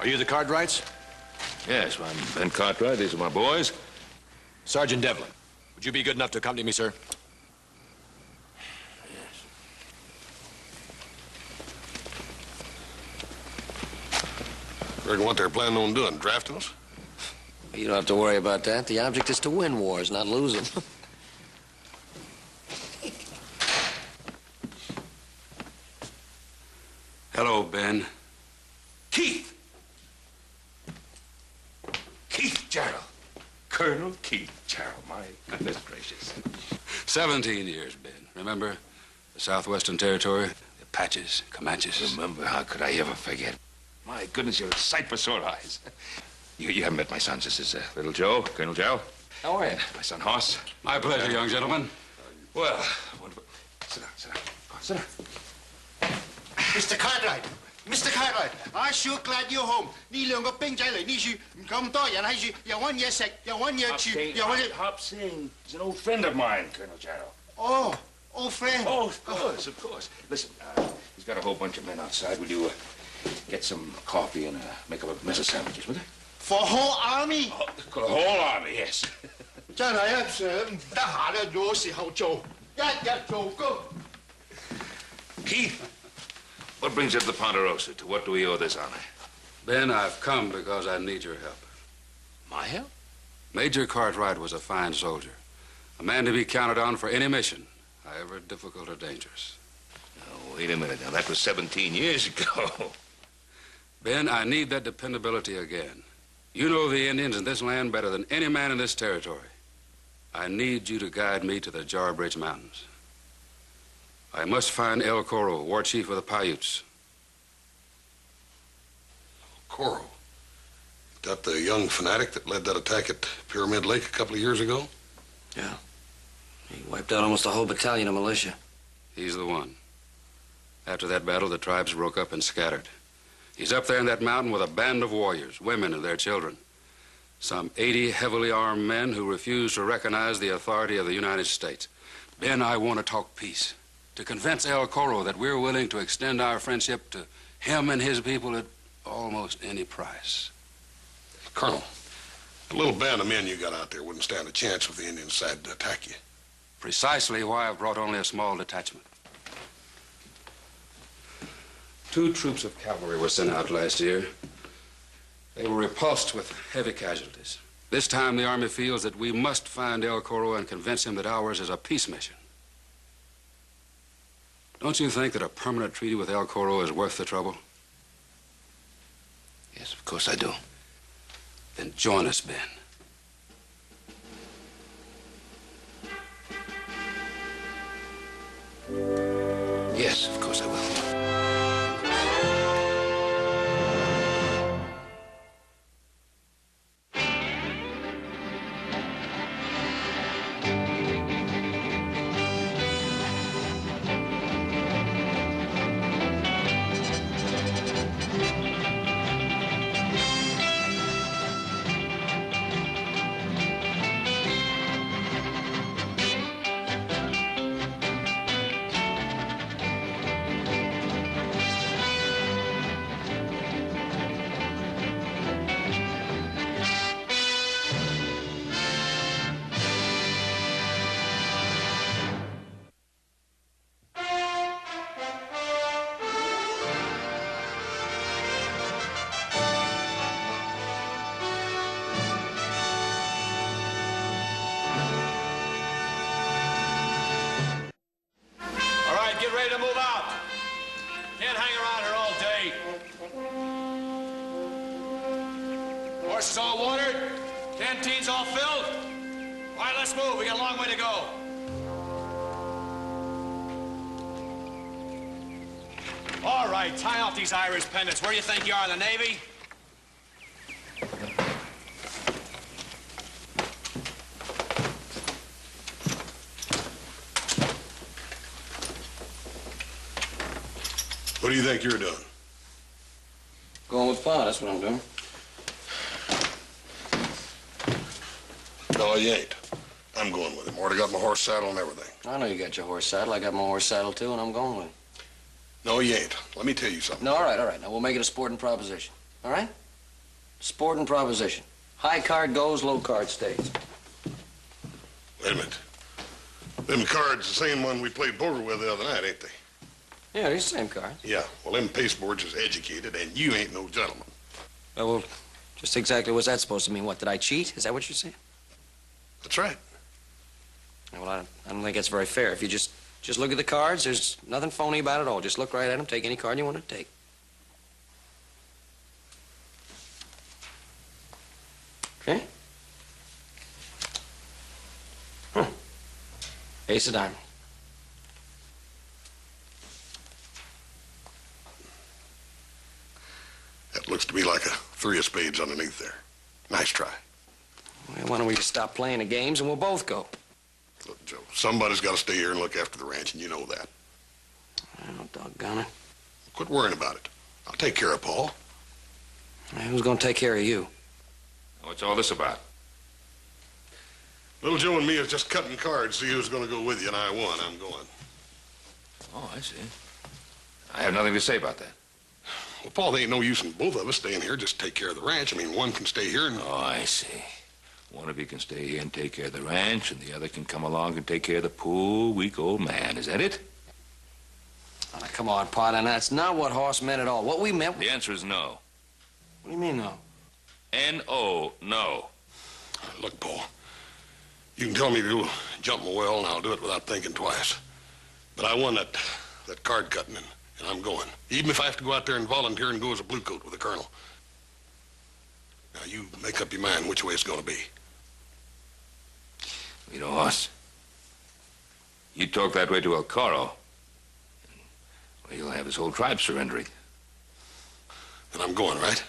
you the Cartwrights? Yes, I'm Ben Cartwright. These are my boys. Sergeant Devlin, would you be good enough to accompany me, sir? Yes. Reckon what they're planning on doing, drafting us? You don't have to worry about that. The object is to win wars, not lose them. Hello, Ben. Keith! Keith Jarrell. Colonel Keith Jarrell, my goodness gracious. 17 years, Ben. Remember? The Southwestern Territory, the Apaches, Comanches. Remember, how could I ever forget? My goodness, you're a sight for sore eyes. You haven't met my sons. This is little Joe, Colonel Jarrell. How are you? My son, Hoss. My pleasure, young gentleman. Well, wonderful. Sit down, sit down. Go on, sit down. Mr. Cartwright, Mr. Cartwright, I sure glad you're home. 呢兩個兵仔嚟呢處，唔咁多人喺處，又揾嘢食，又揾嘢住，又揾嘢。Hop Sing is an old friend of mine, Colonel Jarrell. Oh, old friend. Oh, of course, of course. Listen, he's got a whole bunch of men outside. Will you get some coffee and make up a mess of sandwiches, will you? For whole army? Oh, the whole army, yes. 真係啊，Sir，唔得閒啊，有時候做，一日做工。Keith, what brings you to the Ponderosa? To what do we owe this honor? Ben, I've come because I need your help. My help? Major Cartwright was a fine soldier, a man to be counted on for any mission, however difficult or dangerous. Now, wait a minute. Now, that was 17 years ago. Ben, I need that dependability again. You know the Indians in this land better than any man in this territory. I need you to guide me to the Jarbridge Mountains. I must find El Coro, war chief of the Paiutes. Coro? That the young fanatic that led that attack at Pyramid Lake a couple of years ago? Yeah. He wiped out almost a whole battalion of militia. He's the one. After that battle, the tribes broke up and scattered. He's up there in that mountain with a band of warriors, women and their children. Some 80 heavily armed men who refuse to recognize the authority of the United States. Ben, I want to talk peace. To convince El Coro that we're willing to extend our friendship to him and his people at almost any price. Colonel, the little band of men you got out there wouldn't stand a chance if the Indians decided to attack you. Precisely why I've brought only a small detachment. 2 troops of cavalry were sent out last year. They were repulsed with heavy casualties. This time the Army feels that we must find El Coro and convince him that ours is a peace mission. Don't you think that a permanent treaty with El Coro is worth the trouble? Yes, of course I do. Then join us, Ben. Yes, of course I will. Get ready to move out. Can't hang around here all day. Horses all watered? Canteens all filled? All right, let's move. We got a long way to go. All right, tie off these Irish pendants. Where do you think you are, in the Navy? What do you think you're doing? Going with Pa, that's what I'm doing. No, you ain't. I'm going with him. Already got my horse saddle and everything. I know you got your horse saddle. I got my horse saddle, too, and I'm going with him. No, you ain't. Let me tell you something. No, all right. Now, we'll make it a sporting proposition. All right? Sport and proposition. High card goes, low card stays. Wait a minute. Them cards the same one we played poker with the other night, ain't they? Yeah, they're the same cards. Yeah, well, them pasteboards is educated, and you ain't no gentleman. Well, just exactly what's that supposed to mean? What, did I cheat? Is that what you're saying? That's right. Well, I don't think that's very fair. If you just look at the cards, there's nothing phony about it all. Just look right at them, take any card you want to take. Okay? Ace of diamonds. That looks to me like a three of spades underneath there. Nice try. Well, why don't we just stop playing the games and we'll both go? Look, Joe, somebody's got to stay here and look after the ranch, and you know that. Oh, doggone it. Quit worrying about it. I'll take care of Paul. Well, who's going to take care of you? What's all this about? Little Joe and me is just cutting cards, see who's going to go with you, and I won. I'm going. Oh, I see. I have nothing to say about that. Well, Paul, there ain't no use in both of us staying here. Just take care of the ranch. I mean, one can stay here and... Oh, I see. One of you can stay here and take care of the ranch, and the other can come along and take care of the poor, weak old man. Is that it? Oh, now, come on, partner. That's not what Hoss meant at all. What we meant... The answer is no. What do you mean, no? N-O, no. Look, Paul, you can tell me to jump my well, and I'll do it without thinking twice. But I won that card cutting, and I'm going. Even if I have to go out there and volunteer and go as a blue coat with the colonel. Now, you make up your mind which way it's going to be. You know, Hoss, you talk that way to El Coro, well, you'll have his whole tribe surrendering. Then I'm going, right?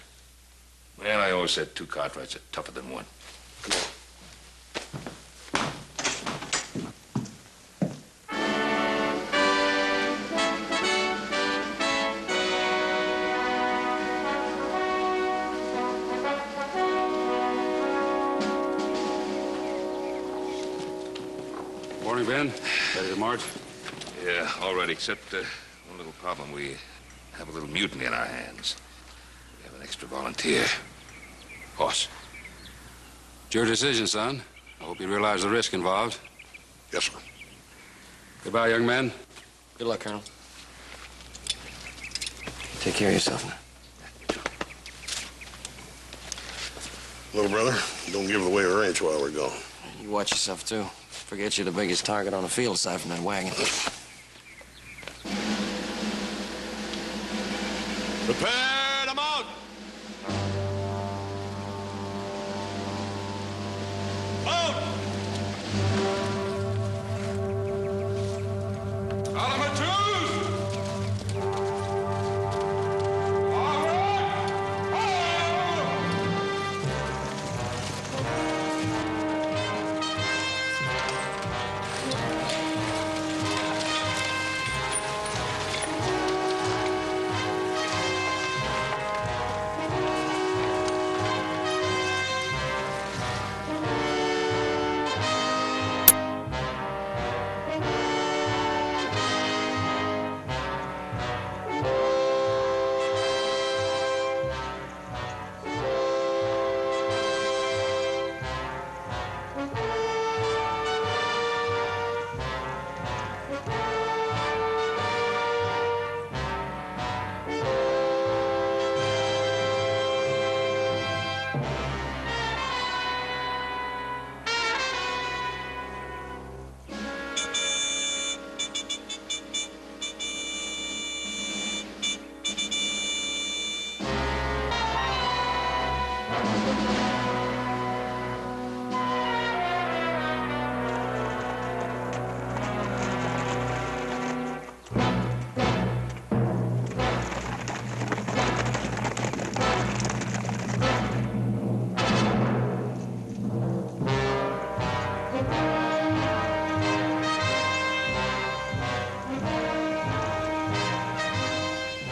Well, I always said two card fights are tougher than one. Come on. Morning, Ben. Ready to march? Yeah, all right, except one little problem. We have a little mutiny in our hands. We have an extra volunteer. Hoss. It's your decision, son. I hope you realize the risk involved. Yes, sir. Goodbye, young man. Good luck, Colonel. Take care of yourself now. Little brother, don't give away the ranch while we're gone. You watch yourself, too. Forget you're the biggest target on the field aside from that wagon. Prepare to mount! Mount! Element twos!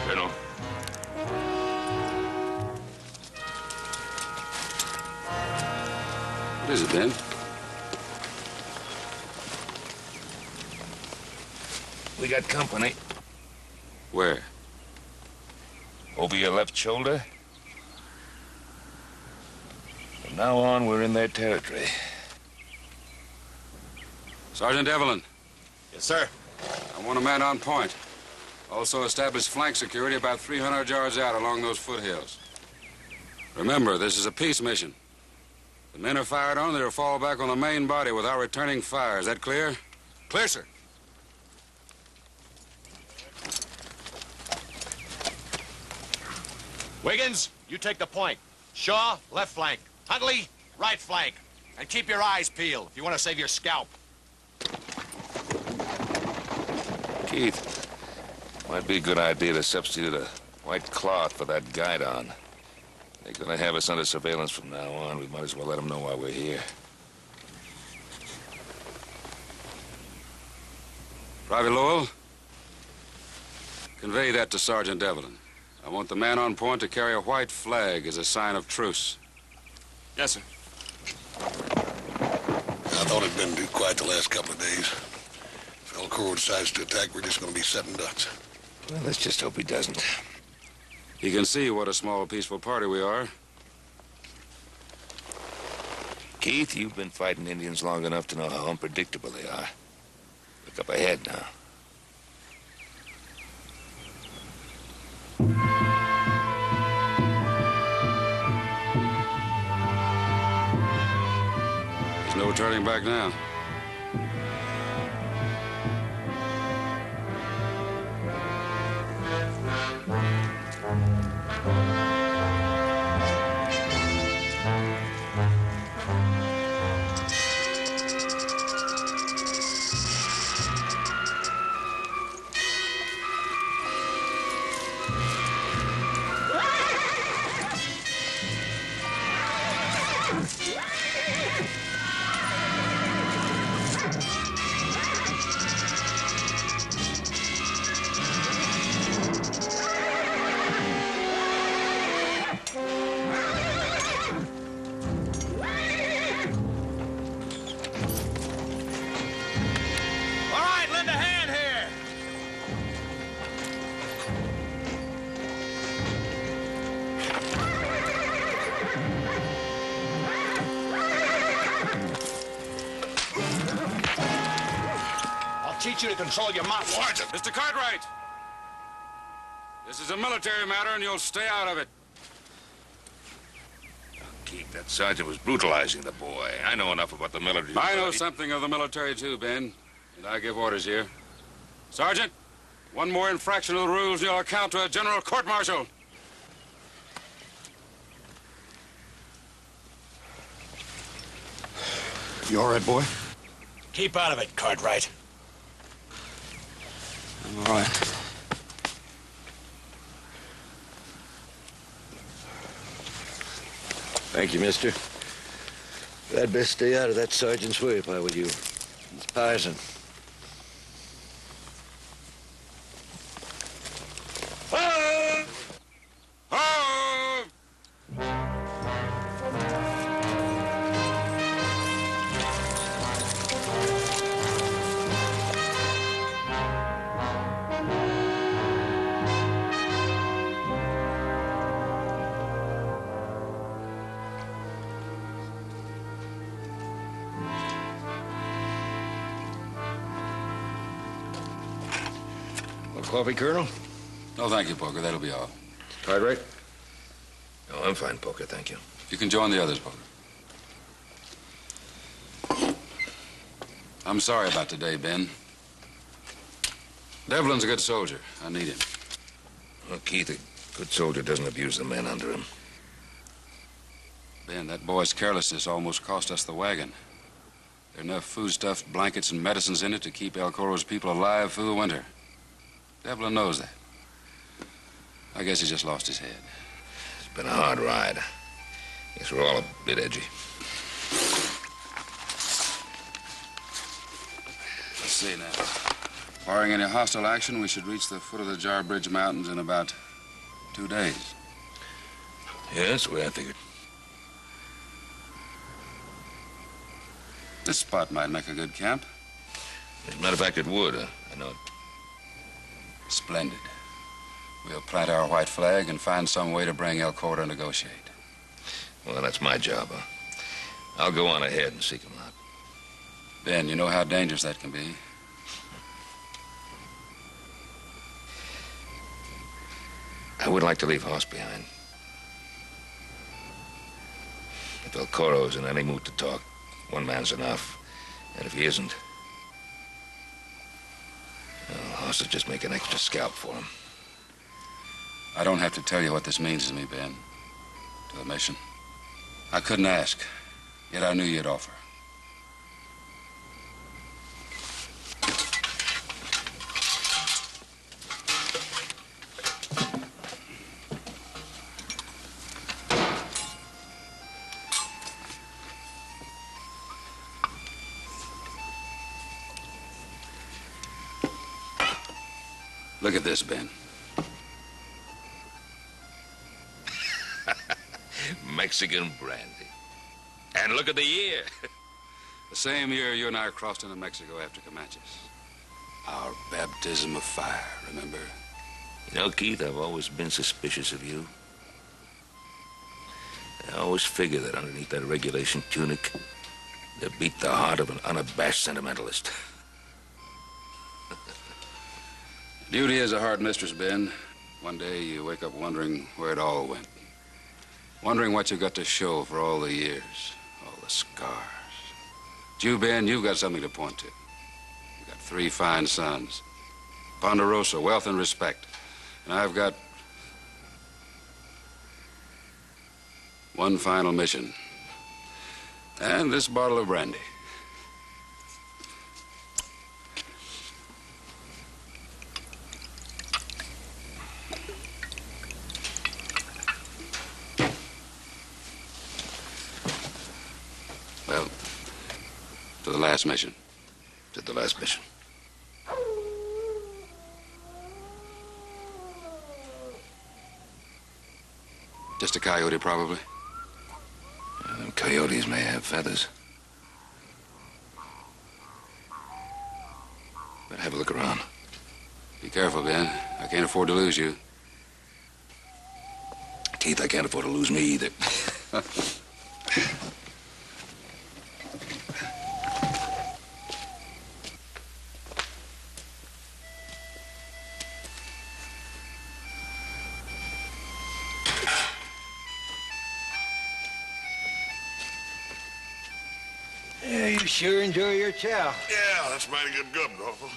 Colonel. What is it, Ben? We got company. Where? Over your left shoulder? now on, we're in their territory. Sergeant Evelyn, Yes, sir. I want a man on point. Also establish flank security about 300 yards out along those foothills. Remember, this is a peace mission. The men are fired on, they'll fall back on the main body without returning fire. Is that clear? Clear, sir. Wiggins, you take the point. Shaw, left flank. Huntley, right flank. And keep your eyes peeled if you want to save your scalp. Keith, might be a good idea to substitute a white cloth for that guidon. They're gonna have us under surveillance from now on. We might as well let them know why we're here. Private Lowell, convey that to Sergeant Evelyn. I want the man on point to carry a white flag as a sign of truce. Yes, sir. I thought it'd been too quiet the last couple of days. If El Coro decides to attack, we're just going to be setting ducks. Well, let's just hope he doesn't. He can see what a small, peaceful party we are. Keith, you've been fighting Indians long enough to know how unpredictable they are. Look up ahead now. There's no turning back now. All right, lend a hand here. I'll teach you to control your mouth. Sergeant! Mr. Cartwright! This is a military matter, and you'll stay out of it. Keith, that sergeant was brutalizing the boy. I know enough about the military. I know something of the military, too, Ben, and I give orders here. Sergeant, one more infraction of the rules, and you'll account to a general court-martial. You all right, boy? Keep out of it, Cartwright. I'm all right. Thank you, mister. I'd best stay out of that sergeant's way if I were you. He's poison. Coffee, Colonel? No, thank you, Poker. That'll be all. Cartwright? No, I'm fine, Poker, thank you. You can join the others, Poker. I'm sorry about today, Ben. Devlin's a good soldier. I need him. Well, Keith, a good soldier doesn't abuse the men under him. Ben, that boy's carelessness almost cost us the wagon. There are enough foodstuffs, blankets, and medicines in it to keep El Coro's people alive through the winter. Devlin knows that. I guess he just lost his head. It's been a hard ride. Guess we're all a bit edgy. Let's see now. Barring any hostile action, we should reach the foot of the Jar Bridge Mountains in about 2 days. Yeah, that's the way I figured. This spot might make a good camp. As a matter of fact, it would. I know it. Splendid. We'll plant our white flag and find some way to bring El Coro to negotiate. Well, that's my job, huh? I'll go on ahead and seek him out. Ben, you know how dangerous that can be. I would like to leave Hoss behind. If El Coro's in any mood to talk, one man's enough. And if he isn't, well, Hoss will just make an extra scalp for him. I don't have to tell you what this means to me, Ben. To the mission. I couldn't ask, yet I knew you'd offer. Look at this, Ben. Mexican brandy. And look at the year. The same year you and I crossed into Mexico after Comanches. Our baptism of fire, remember? You know, Keith, I've always been suspicious of you. I always figure that underneath that regulation tunic, there beat the heart of an unabashed sentimentalist. Duty is a hard mistress, Ben. One day you wake up wondering where it all went. Wondering what you got to show for all the years, all the scars. But you, Ben, you've got something to point to. You've got 3 fine sons. Ponderosa, wealth and respect. And I've got one final mission. And this bottle of brandy. Well, to the last mission. To the last mission. Just a coyote, probably. Them coyotes may have feathers. But have a look around. Be careful, Ben. I can't afford to lose you. Keith, I can't afford to lose me either. Yeah, you sure enjoy your chow. Yeah, that's mighty good grub, Corporal.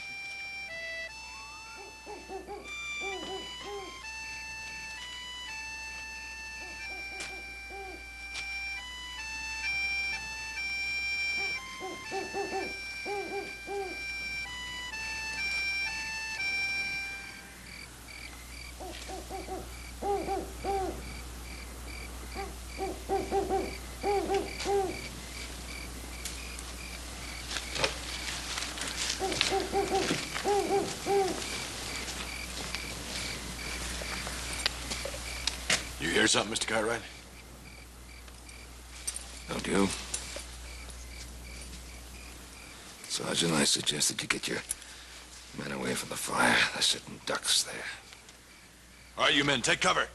You hear something, Mr. Cartwright? Don't you? Sergeant, I suggest that you get your men away from the fire. They're sitting ducks there. All right, you men, take cover.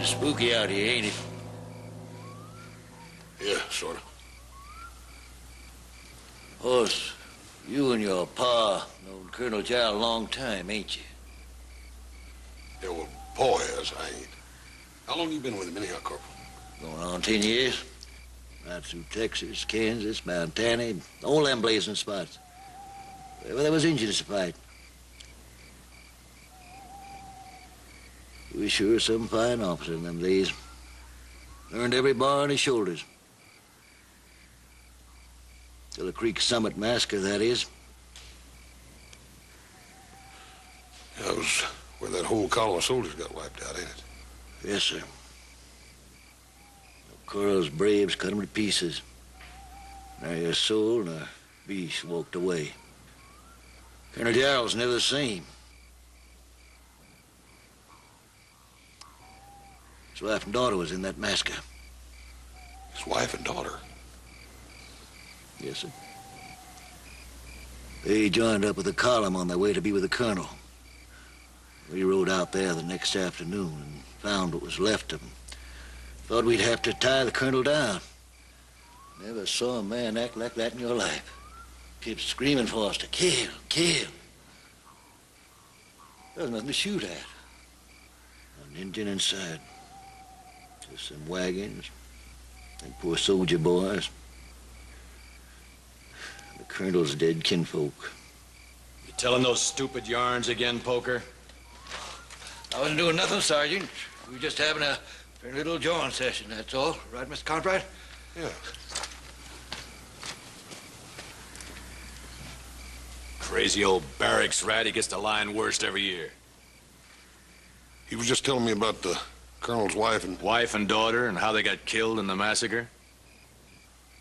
Spooky out here, ain't it? Yeah, sort of. Hoss, you and your pa known Colonel Jow a long time, ain't you? Yeah, well, Paul has. I ain't. How long you been with him anyhow, Corporal? Going on 10 years. Right through Texas, Kansas, Montana, all them blazing spots. Wherever there was Indians to fight. He was sure some fine officer in them days. Earned every bar on his shoulders. Till the Creek Summit massacre, that is. Yeah, that was where that whole column of soldiers got wiped out, ain't it? Yes, sir. Coral's braves cut him to pieces. Neither a soul nor a beast walked away. Colonel Darrell's never the same. His wife and daughter was in that massacre. His wife and daughter? Yes, sir. They joined up with the column on their way to be with the colonel. We rode out there the next afternoon and found what was left of them. Thought we'd have to tie the colonel down. Never saw a man act like that in your life. Kept screaming for us to kill, kill. There was nothing to shoot at. An Indian inside. Just some wagons and poor soldier boys. The colonel's dead kinfolk. You telling those stupid yarns again, Poker? I wasn't doing nothing, Sergeant. We were just having a very little jawing session, that's all. Right, Mr. Cartwright? Yeah. Crazy old barracks rat, he gets to lying worst every year. He was just telling me about the colonel's wife and... Wife and daughter and how they got killed in the massacre?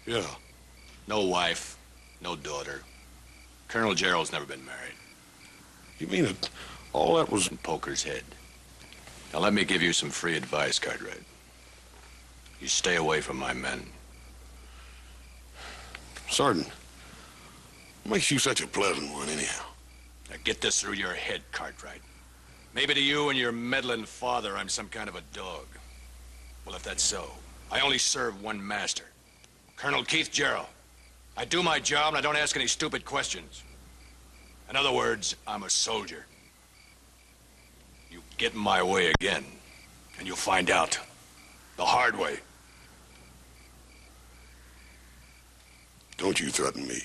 Yeah. No wife, no daughter. Colonel Gerald's never been married. You mean that all that was... In Poker's head. Now let me give you some free advice, Cartwright. You stay away from my men. Sergeant, what makes you such a pleasant one, anyhow? Now get this through your head, Cartwright. Maybe to you and your meddling father, I'm some kind of a dog. Well, if that's so, I only serve one master. Colonel Keith Gerald. I do my job and I don't ask any stupid questions. In other words, I'm a soldier. You get in my way again, and you'll find out. The hard way. Don't you threaten me.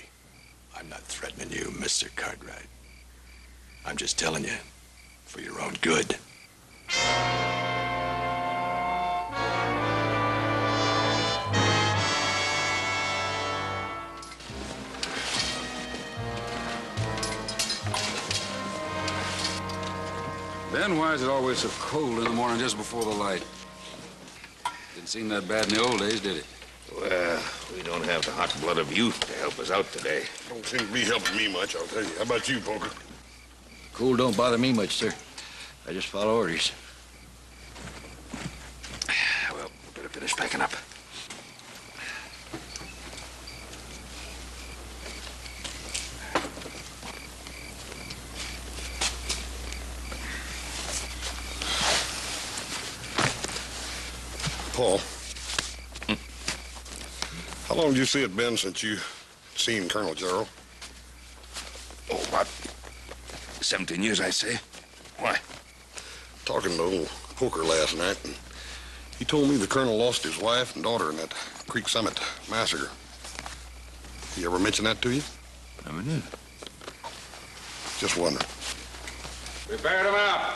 I'm not threatening you, Mr. Cartwright. I'm just telling you, for your own good. Ben, why is it always so cold in the morning just before the light? Didn't seem that bad in the old days, did it? Well, we don't have the hot blood of youth to help us out today. Don't seem to be helping me much, I'll tell you. How about you, Poker? Cold don't bother me much, sir. I just follow orders. Well, better finish packing up. Paul. How long did you see it been since you seen Colonel Gerald? Oh, about 17 years, I say. Why? Talking to old Poker last night, and he told me the colonel lost his wife and daughter in that Creek Summit massacre. He ever mention that to you? Never knew. Just wondering. We buried him out.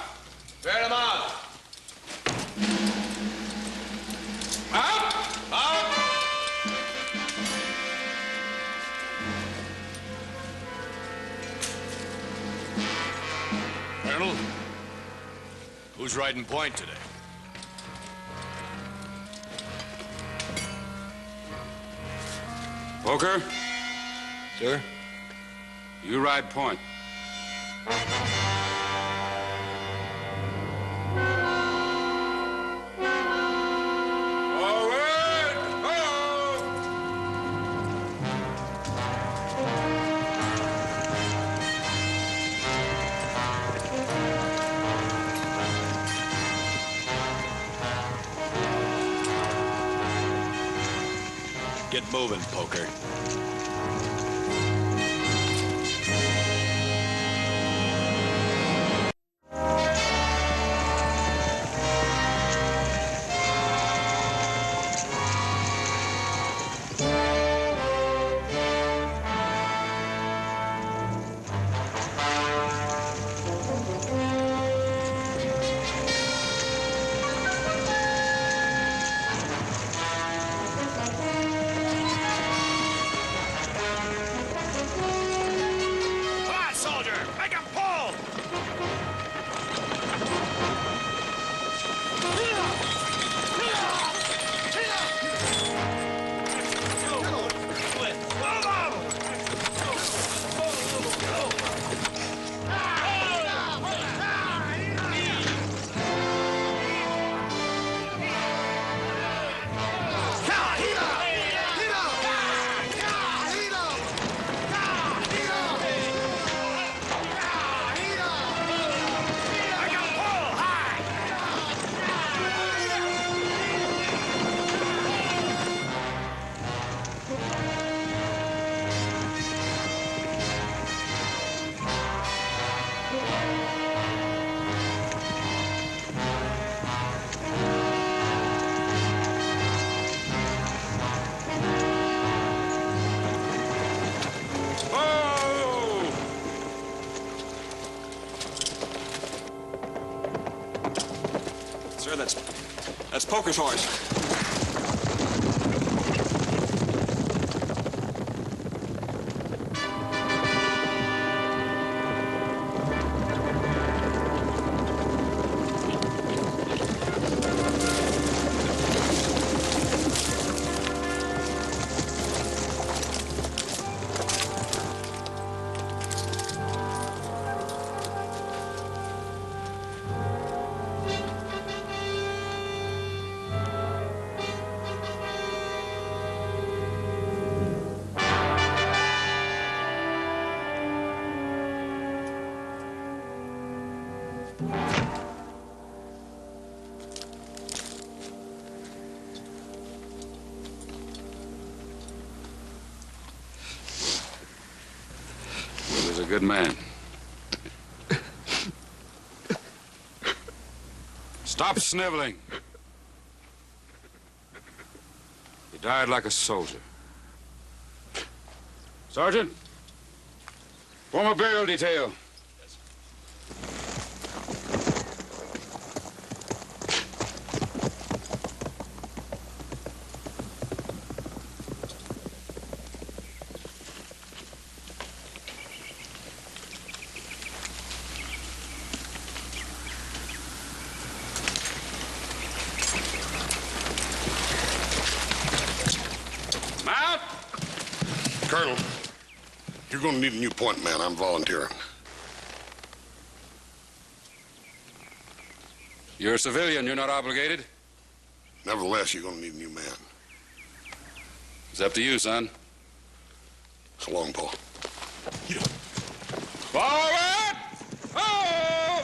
Buried him out. Out! Out! Colonel, who's riding point today? Poker, Sir? you ride point. Get moving, Poker. That's Poker's horse. He was a good man. Stop sniveling. He died like a soldier. Sergeant, form a burial detail. Mount! Colonel, you're going to need a new point man. I'm volunteering. You're a civilian. You're not obligated. Nevertheless, you're going to need a new man. It's up to you, son. So long, Paul. Forward! Oh!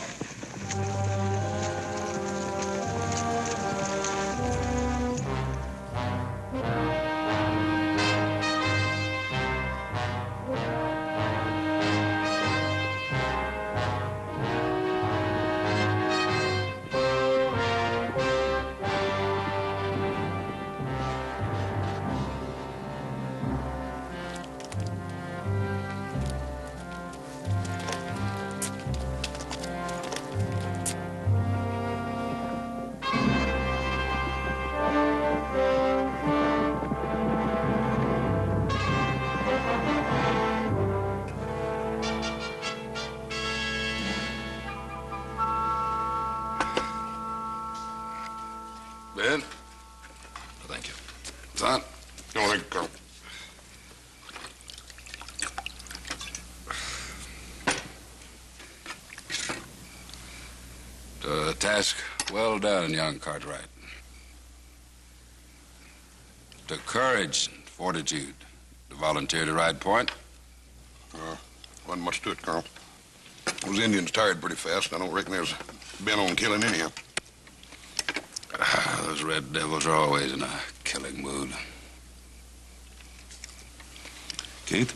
Ben? Oh, thank you. Son? No, thank you, Colonel. A task well done, young Cartwright. It took courage and fortitude to volunteer to ride point. Wasn't much to it, Colonel. Those Indians tired pretty fast, and I don't reckon there's bent on killing anyhow. Those red devils are always in a killing mood. Keith?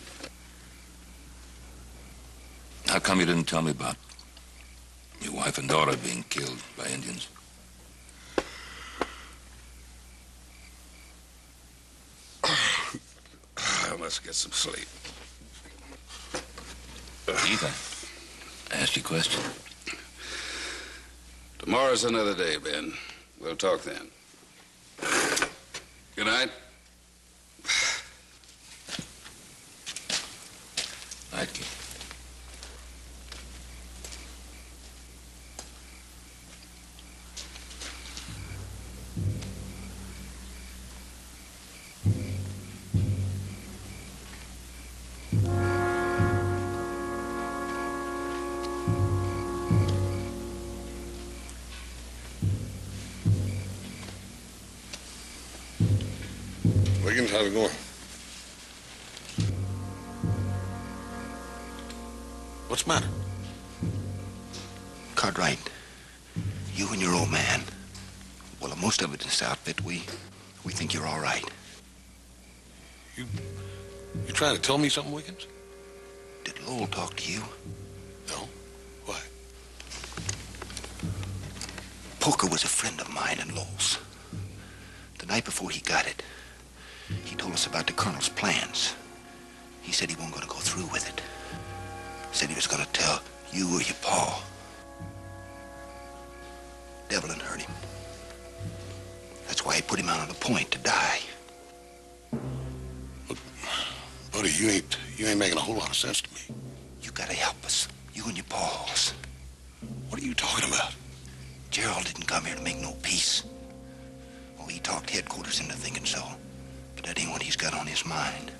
How come you didn't tell me about your wife and daughter being killed by Indians? I must get some sleep. Keith, I asked you a question. Tomorrow's another day, Ben. We'll talk then. Good night. Night, Keith. Wiggins, how's it going? What's the matter? Cartwright, you and your old man, well, most of it in this outfit, we think you're all right. You trying to tell me something, Wiggins? Did Lowell talk to you? No. Why? Poker was a friend of mine and Lowell's. The night before he got it, he told us about the Colonel's plans. He said he wasn't going to go through with it. Said he was going to tell you or your pa. Devlin heard him. why he put him out on the point to die. Look, buddy, you ain't making a whole lot of sense to me. You gotta help us. You and your paws. What are you talking about? Gerald didn't come here to make no peace. Oh, he talked headquarters into thinking so. But that ain't what he's got on his mind.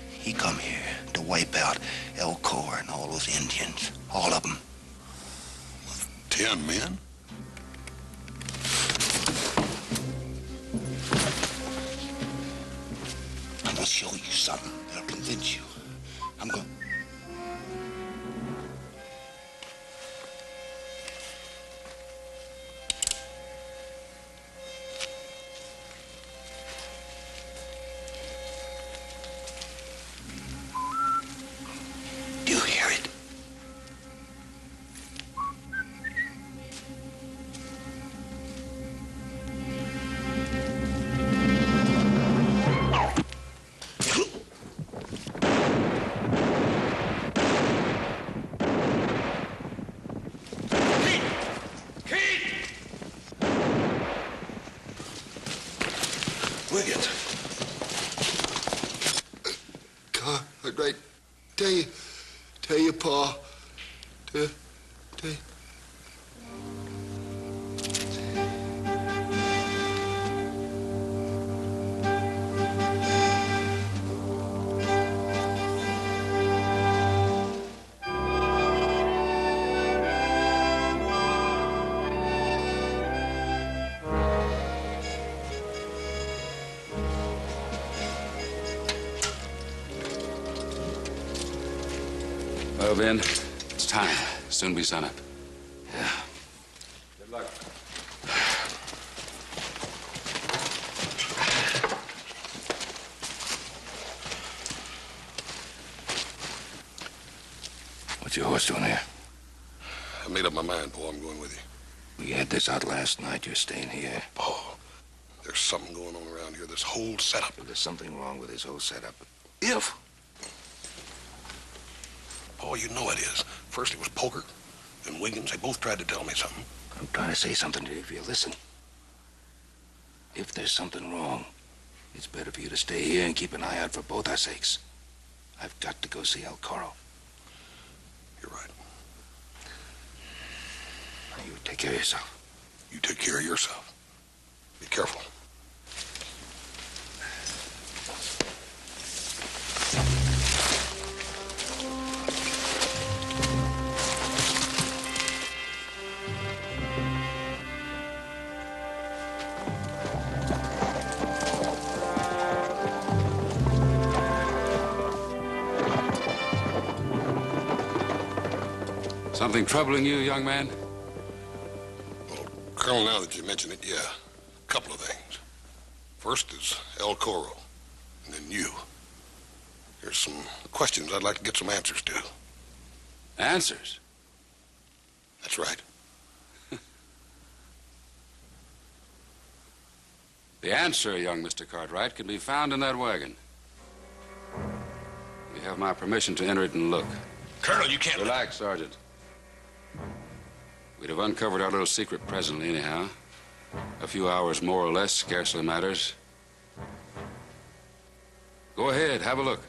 He come here to wipe out El Cor and all those Indians. All of them. 10 men? I'm gonna show you something that'll convince you. I'm gonna... Do you hear it? Wiggins. God, I'd right. Tell you, Pa. Tell. Well, Ben, it's time. Soon be sunup. Yeah. Good luck. What's your horse doing here? I made up my mind, Paul. I'm going with you. We had this out last night. You're staying here. Paul, there's something going on around here. This whole setup. There's something wrong with this whole setup. If? Paul, you know it is. First it was Poker, then Wiggins. They both tried to tell me something. I'm trying to say something to you if you listen. If there's something wrong, it's better for you to stay here and keep an eye out for both our sakes. I've got to go see El Coro. You're right. Now, you take care of yourself. You take care of yourself. Be careful. Something troubling you, young man? Well, Colonel, now that you mention it, yeah. A couple of things. First is El Coro, and then you. There's some questions I'd like to get some answers to. Answers? That's right. The answer, young Mr. Cartwright, can be found in that wagon. You have my permission to enter it and look. Colonel, you can't... Relax, Sergeant. We'd have uncovered our little secret presently, anyhow. A few hours more or less scarcely matters. Go ahead, have a look.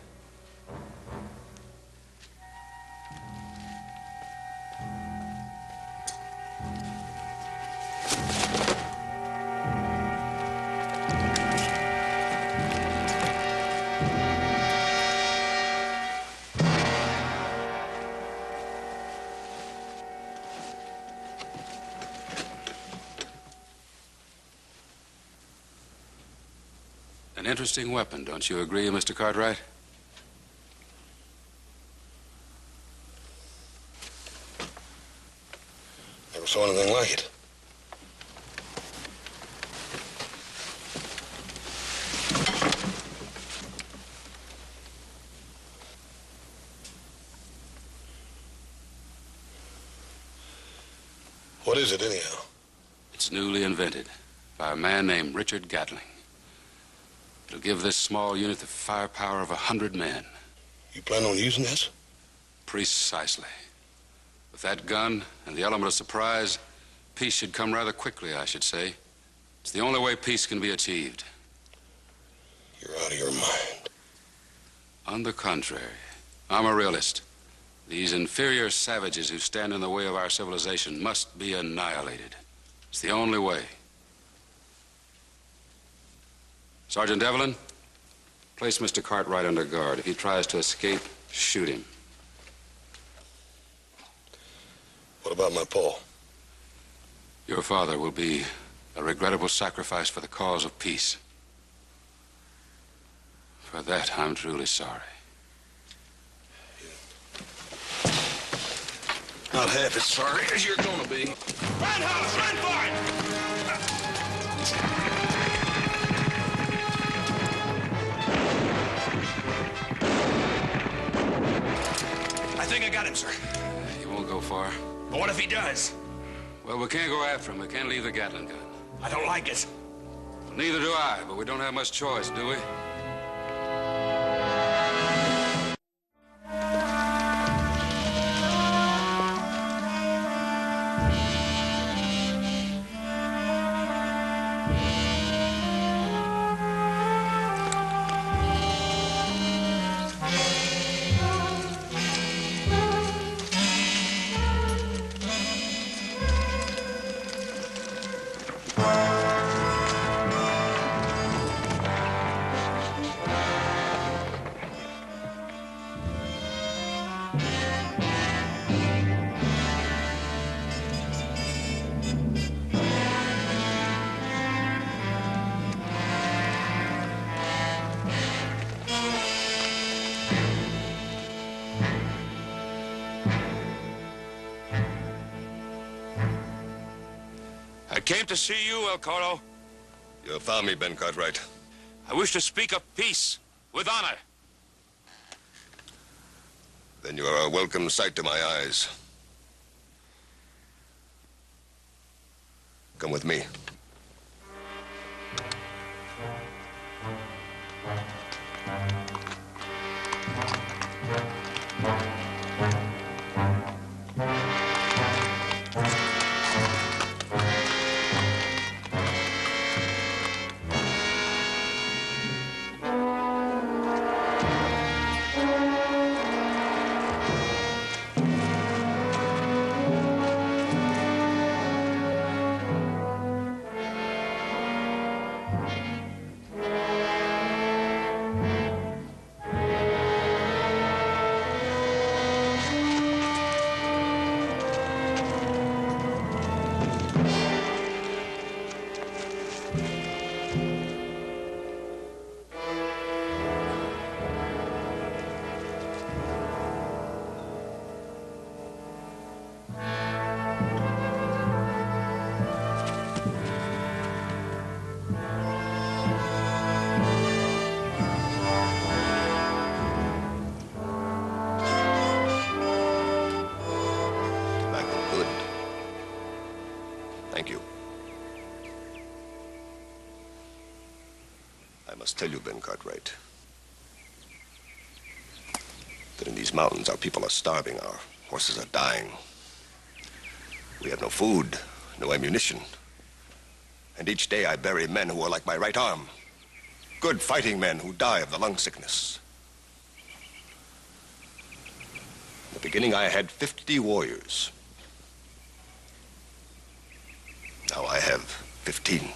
An interesting weapon, don't you agree, Mr. Cartwright? Never saw anything like it. What is it, anyhow? It's newly invented by a man named Richard Gatling. It'll give this small unit the firepower of 100 men. You plan on using this? Precisely. With that gun and the element of surprise, peace should come rather quickly, I should say. It's the only way peace can be achieved. You're out of your mind. On the contrary, I'm a realist. These inferior savages who stand in the way of our civilization must be annihilated. It's the only way. Sergeant Evelyn, place Mr. Cartwright under guard. If he tries to escape, shoot him. What about my Paul? Your father will be a regrettable sacrifice for the cause of peace. For that, I'm truly sorry. Not half as sorry as you're gonna be. Run, House! Run for it! I think I got him, sir. He won't go far. But what if he does? Well, we can't go after him. We can't leave the Gatling gun. I don't like it. Neither do I, but we don't have much choice, do we? I came to see you, El Coro. You have found me, Ben Cartwright. I wish to speak of peace with honor. Then you are a welcome sight to my eyes. Come with me. Thank you. I must tell you, Ben Cartwright, that in these mountains our people are starving, our horses are dying. We have no food, no ammunition. And each day I bury men who are like my right arm. Good fighting men who die of the lung sickness. In the beginning I had 50 warriors. Now I have 15.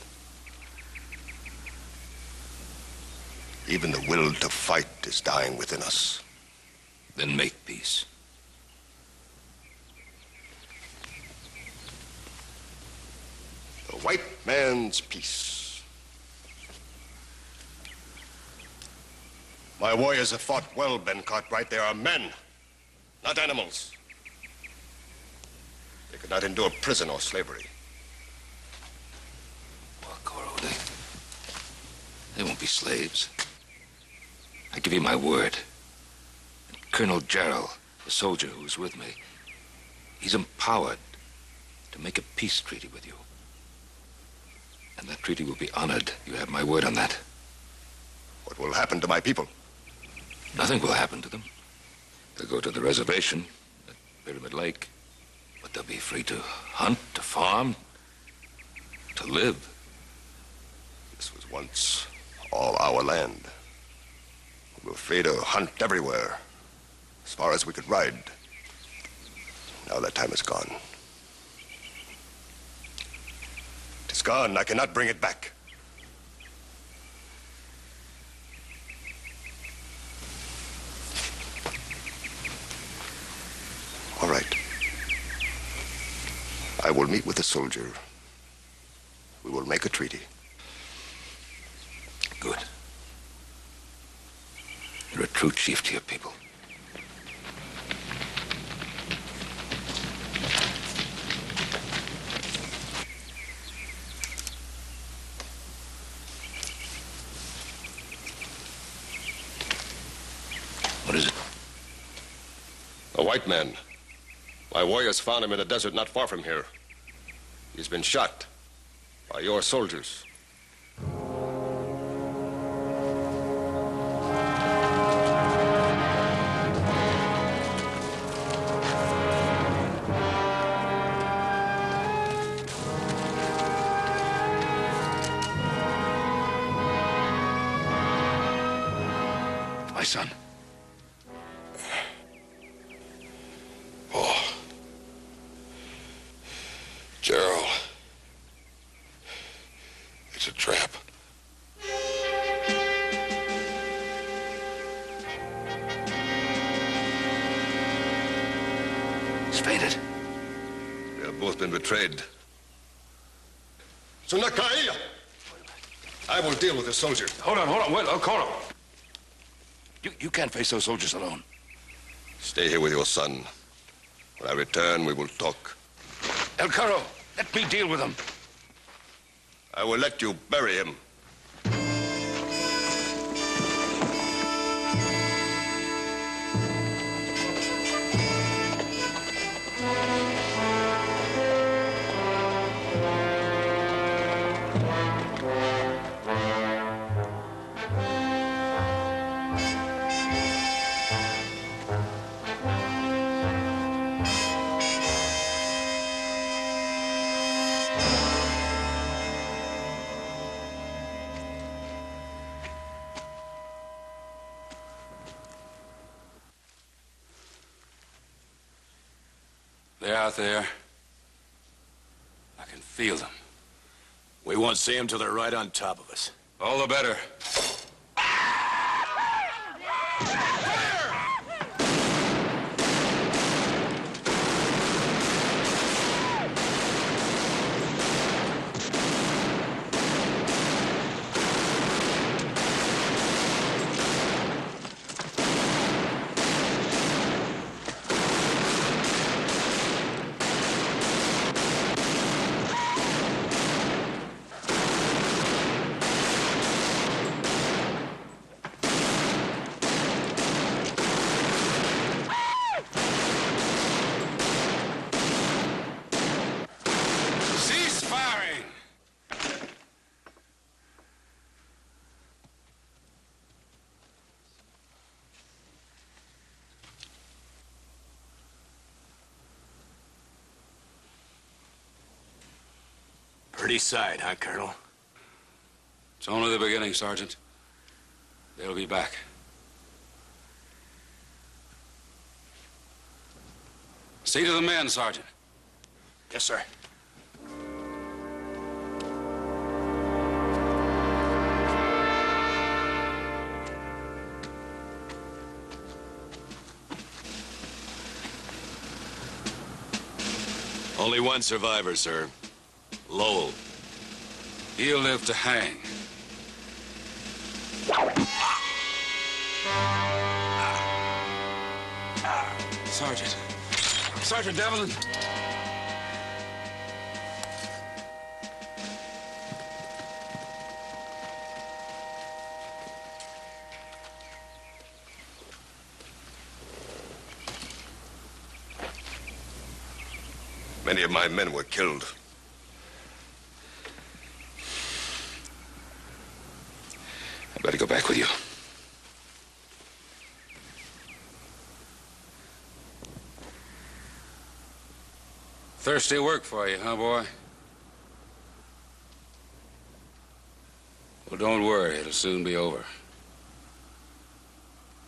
Even the will to fight is dying within us. Then make peace. The white man's peace. My warriors have fought well, Ben Cartwright. They are men, not animals. They could not endure prison or slavery. They won't be slaves. I give you my word. And Colonel Gerald, the soldier who was with me, he's empowered to make a peace treaty with you. And that treaty will be honored. You have my word on that. What will happen to my people? Nothing will happen to them. They'll go to the reservation at Pyramid Lake, but they'll be free to hunt, to farm, to live. Once all our land. We were free to hunt everywhere, as far as we could ride. Now that time is gone. It is gone. I cannot bring it back. All right. I will meet with the soldier. We will make a treaty. Good. You're a true chief to your people. What is it? A white man. My warriors found him in a desert not far from here. He's been shot by your soldiers. My son. Oh. Gerald. It's a trap. He's fainted. We have both been betrayed. Sunakaya! I will deal with the soldier. Hold on, wait, El Coro. You can't face those soldiers alone. Stay here with your son. When I return, we will talk. El Coro, let me deal with them. I will let you bury him. They're out there. I can feel them. We won't see them till they're right on top of us. All the better. Pretty sight, huh, Colonel? It's only the beginning, Sergeant. They'll be back. See to the men, Sergeant. Yes, sir. Only one survivor, sir. Lowell. He'll live to hang. Sergeant. Sergeant Devlin. Many of my men were killed. I better go back with you. Thirsty work for you, huh, boy? Well, don't worry. It'll soon be over.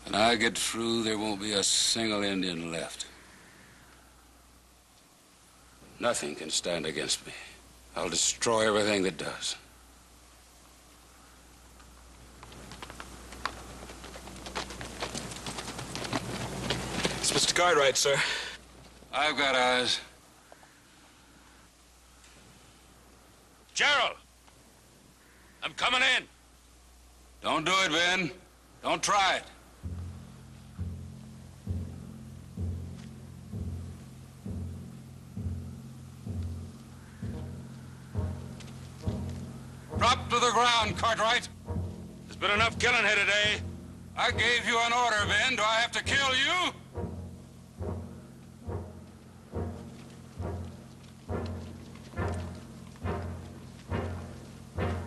When I get through, there won't be a single Indian left. Nothing can stand against me. I'll destroy everything that does. It's Mr. Cartwright, sir. I've got eyes. Gerald! I'm coming in. Don't do it, Ben. Don't try it. Drop to the ground, Cartwright. There's been enough killing here today. I gave you an order, Ben. Do I have to kill you?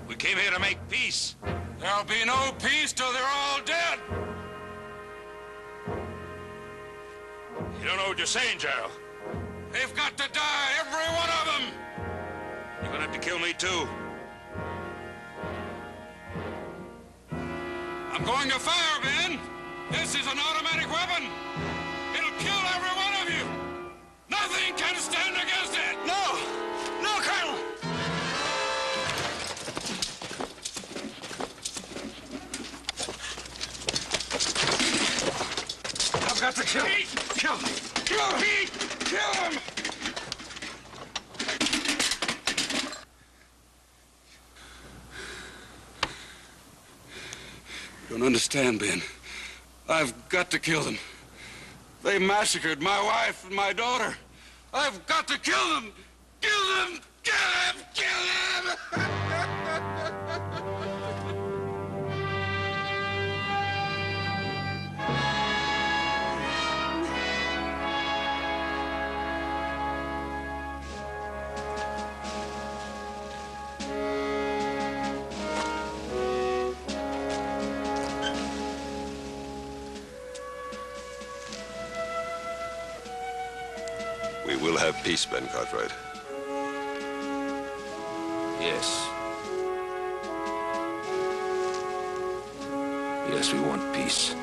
We came here to make peace. There'll be no peace till they're all dead. You don't know what you're saying, Gerald. They've got to die, every one of them. You're gonna have to kill me, too. I'm going to fire, Ben. This is an automatic weapon. It'll kill every one of you. Nothing can stand against it. No! No, Colonel! I've got to kill him. Kill him. Kill him. Kill him. You don't understand, Ben. I've got to kill them. They massacred my wife and my daughter. I've got to kill them. Kill them. Kill them. Kill them. We will have peace, Ben Cartwright. Yes. Yes, we want peace.